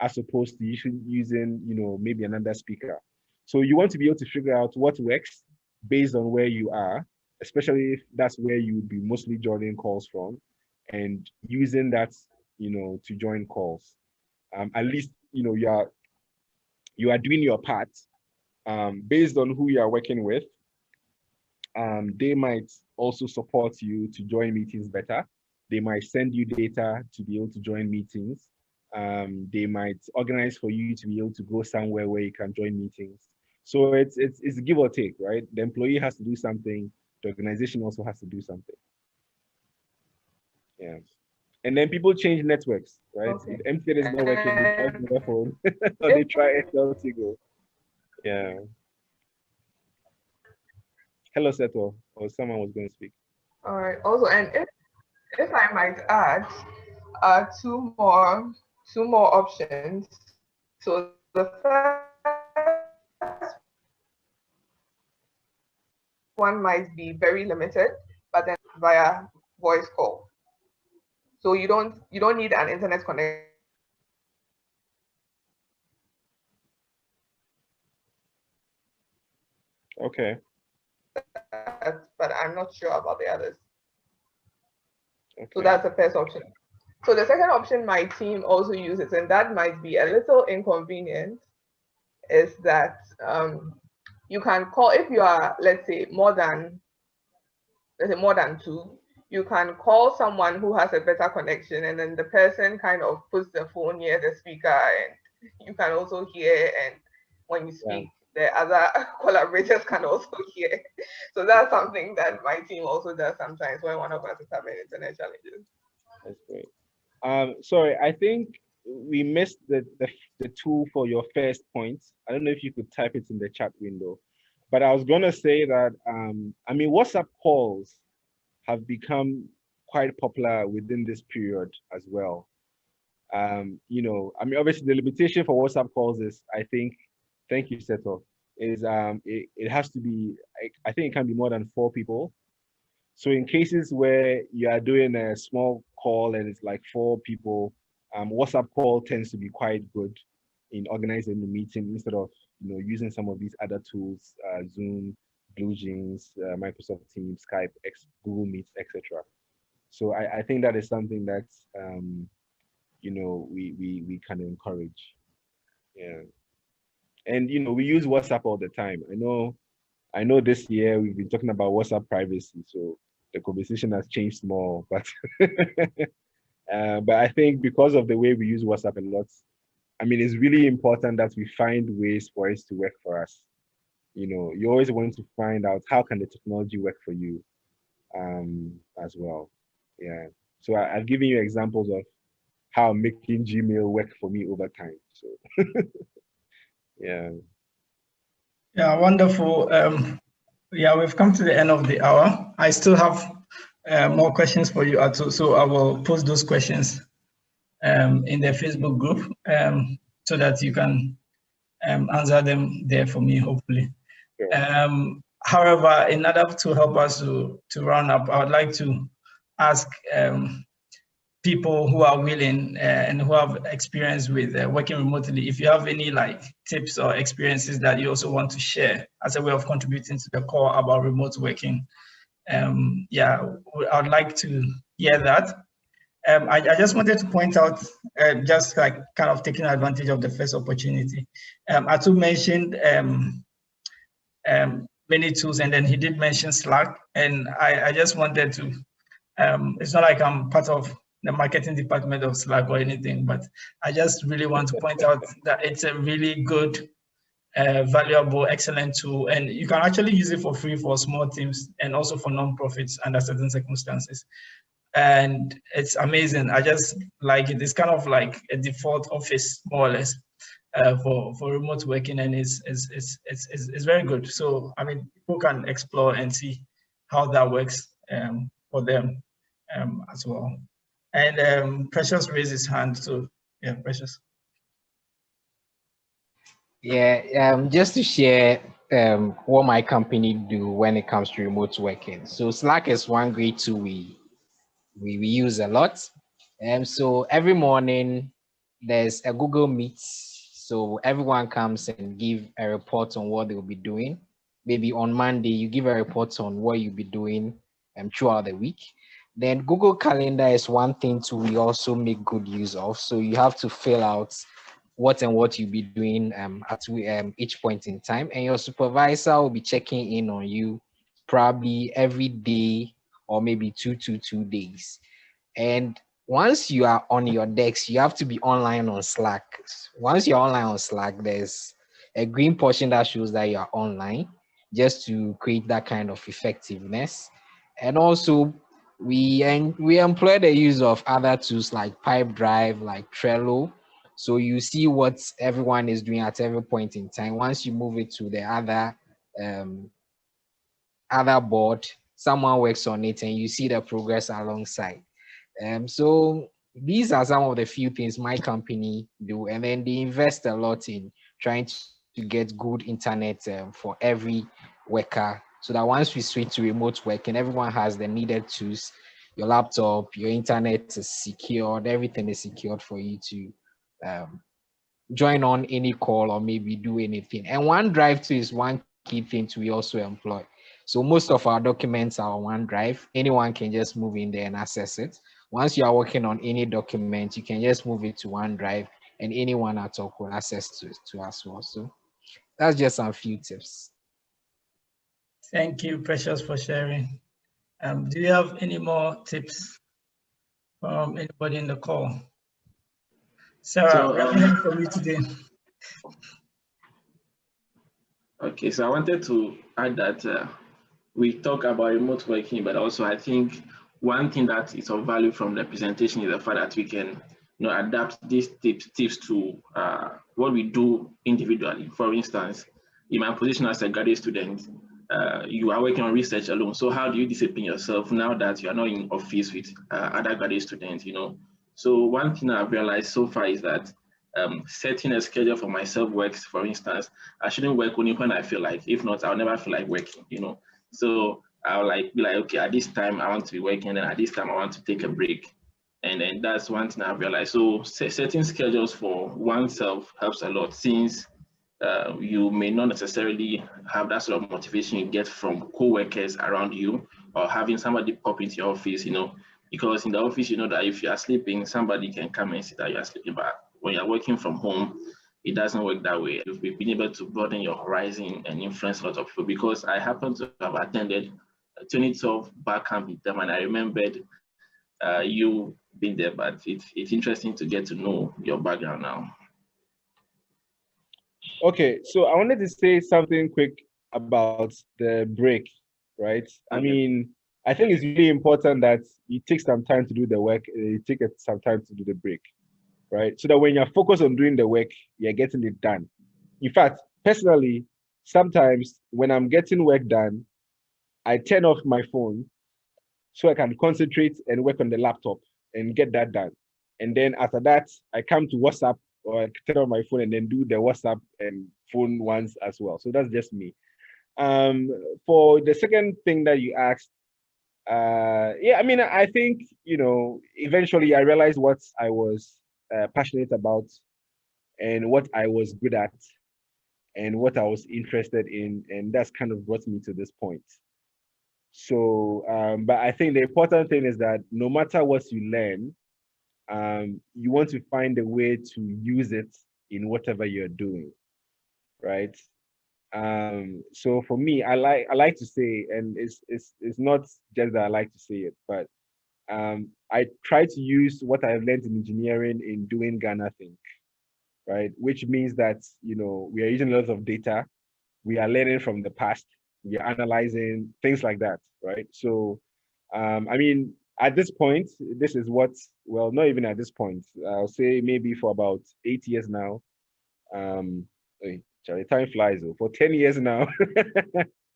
as opposed to using, maybe another speaker. So you want to be able to figure out what works based on where you are, especially if that's where you would be mostly joining calls from, and using that, to join calls. At least, you are doing your part. Based on who you are working with, they might also support you to join meetings better. They might send you data to be able to join meetings. They might organize for you to be able to go somewhere where you can join meetings. So it's give or take, right? The employee has to do something. The organization also has to do something. Yeah. And then people change networks, right? Okay. If MTN is not working, they try another phone, or they try Airtel Tigo. Yeah. Hello, Seto. Or someone was going to speak. All right. Also, and if I might add, two more options. So the first one might be very limited, but then via voice call. So you don't need an internet connection Okay. But I'm not sure about the others. Okay. So that's the first option. So the second option my team also uses, and that might be a little inconvenient, is that you can call, if you are, let's say more than two, you can call someone who has a better connection, and then the person kind of puts the phone near the speaker, and you can also hear, and when you speak, the other collaborators can also hear. So that's something that my team also does sometimes when one of us is having internet challenges. That's great. Sorry, I think we missed the tool for your first point. I don't know if you could type it in the chat window, but I was gonna say that I mean, WhatsApp calls have become quite popular within this period as well. You know, I mean, obviously the limitation for WhatsApp calls is, I think, thank you, Seto, is it has to be, I think it can be more than 4 people. So in cases where you are doing a small call and it's like 4 people, WhatsApp call tends to be quite good in organizing the meeting instead of, you know, using some of these other tools, Zoom, BlueJeans, Microsoft Teams, Skype, Google Meet, etc. So I think that is something that you know, we can encourage. Yeah. And you know, we use WhatsApp all the time. I know this year we've been talking about WhatsApp privacy, so the conversation has changed more. But but I think because of the way we use WhatsApp a lot, I mean, it's really important that we find ways for it to work for us. You know, you always want to find out how can the technology work for you, as well. Yeah. So I've given you examples of how making Gmail work for me over time. So yeah. Yeah, wonderful. Yeah, we've come to the end of the hour. I still have more questions for you, Ato, so I will post those questions in the Facebook group so that you can answer them there for me, hopefully. Sure. However, in order to help us to round up, I would like to ask people who are willing and who have experience with working remotely, if you have any like tips or experiences that you also want to share as a way of contributing to the core about remote working. Yeah, I'd like to hear that. I just wanted to point out, just like kind of taking advantage of the first opportunity. Atu mentioned many tools, and then he did mention Slack, and I just wanted to, it's not like I'm part of the marketing department of Slack or anything, but I just really want to point out that it's a really good, valuable, excellent tool, and you can actually use it for free for small teams and also for non-profits under certain circumstances. And it's amazing. I just like it. It's kind of like a default office, more or less, for remote working, and it's very good. So I mean, people can explore and see how that works for them as well. And Precious raised his hand, so yeah, Precious. Yeah, just to share what my company do when it comes to remote working. So Slack is one great tool we use a lot. So every morning there's a Google Meet. So everyone comes and give a report on what they'll be doing. Maybe on Monday, you give a report on what you'll be doing throughout the week. Then Google Calendar is one thing too we also make good use of. So you have to fill out what you'll be doing at each point in time. And your supervisor will be checking in on you probably every day or maybe 2 days. And once you are on your decks, you have to be online on Slack. Once you're online on Slack, there's a green portion that shows that you are online, just to create that kind of effectiveness. And also, we employ the use of other tools like Pipedrive, like Trello. So you see what everyone is doing at every point in time. Once you move it to the other board, someone works on it and you see the progress alongside. So these are some of the few things my company do, and then they invest a lot in trying to get good internet for every worker, so that once we switch to remote working, everyone has the needed tools. Your laptop, your internet is secured, everything is secured for you to join on any call or maybe do anything. And OneDrive too is one key things we also employ. So most of our documents are on OneDrive. Anyone can just move in there and access it. Once you are working on any document, you can just move it to OneDrive, and anyone at all can access to as well. So that's just some few tips. Thank you, Precious, for sharing. Do you have any more tips from anybody in the call? Sarah, we are hearing from you today. Okay, so I wanted to add that we talk about remote working, but also I think one thing that is of value from the presentation is the fact that we can adapt these tips to what we do individually. For instance, in my position as a graduate student, you are working on research alone. So how do you discipline yourself now that you are not in office with other graduate students, So one thing I've realized so far is that setting a schedule for myself works. For instance, I shouldn't work only when I feel like, if not, I'll never feel like working, So I'll be like, okay, at this time I want to be working, and then at this time I want to take a break. And then that's one thing I've realized. So setting schedules for oneself helps a lot, since you may not necessarily have that sort of motivation you get from co-workers around you, or having somebody pop into your office, because in the office, you know that if you are sleeping, somebody can come and see that you are sleeping. But when you're working from home, it doesn't work that way. You've been able to broaden your horizon and influence a lot of people, because I happen to have attended 2012 Barcamp with them, and I remembered you being there, but it's interesting to get to know your background now. Okay, so I wanted to say something quick about the break, right? Okay. I mean, I think it's really important that you take some time to do the work, you take some time to do the break, right? So that when you're focused on doing the work, you're getting it done. In fact, personally, sometimes when I'm getting work done, I turn off my phone so I can concentrate and work on the laptop and get that done. And then after that, I come to WhatsApp, or I turn on my phone and then do the WhatsApp and phone ones as well. So that's just me. For the second thing that you asked, yeah, I mean, I think, eventually I realized what I was passionate about and what I was good at and what I was interested in. And that's kind of brought me to this point. So, but I think the important thing is that no matter what you learn, you want to find a way to use it in whatever you're doing, right? So for me, I like to say, and it's not just that I like to say it, but I try to use what I've learned in engineering in doing GhanaThink, right? Which means that we are using lots of data, we are learning from the past, we are analyzing things like that, right? So, I mean, at this point, this is well, not even at this point. I'll say maybe for about 8 years now. Charlie, time flies. For 10 years now,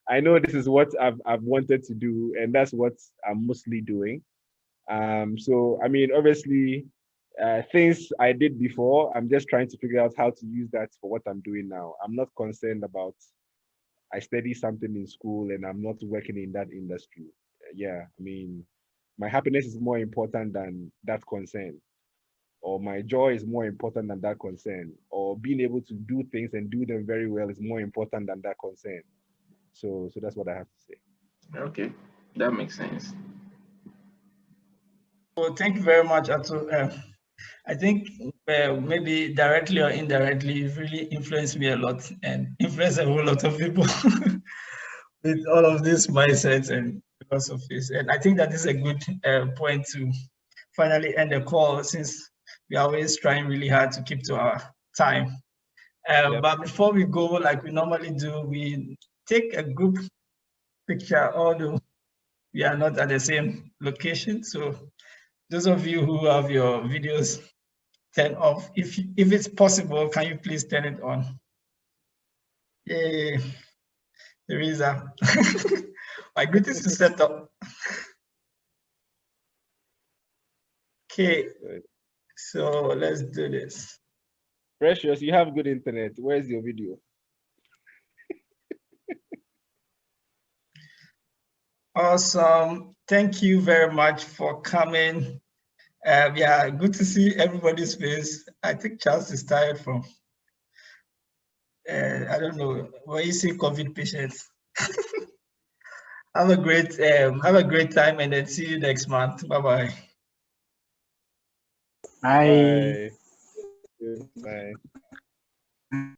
I know this is what I've wanted to do, and that's what I'm mostly doing. So I mean, obviously, things I did before, I'm just trying to figure out how to use that for what I'm doing now. I'm not concerned about I study something in school and I'm not working in that industry. Yeah, I mean, my happiness is more important than that concern, or my joy is more important than that concern, or being able to do things and do them very well is more important than that concern. So that's what I have to say. Okay, that makes sense. Well, thank you very much, Ato. I think maybe directly or indirectly, you've really influenced me a lot and influenced a whole lot of people with all of these mindsets and philosophies. And I think that is a good point to finally end the call, since we are always trying really hard to keep to our time. Yep. But before we go, like we normally do, we take a group picture, although we are not at the same location. So those of you who have your videos turned off, if it's possible, can you please turn it on? Yay, Teresa. My greetings is set up. Okay, so let's do this. Precious, you have good internet. Where's your video? Awesome. Thank you very much for coming. Yeah, good to see everybody's face. I think Charles is tired from I don't know, when you see COVID patients. Have a great time, and then see you next month. Bye-bye. Bye. Bye. Bye.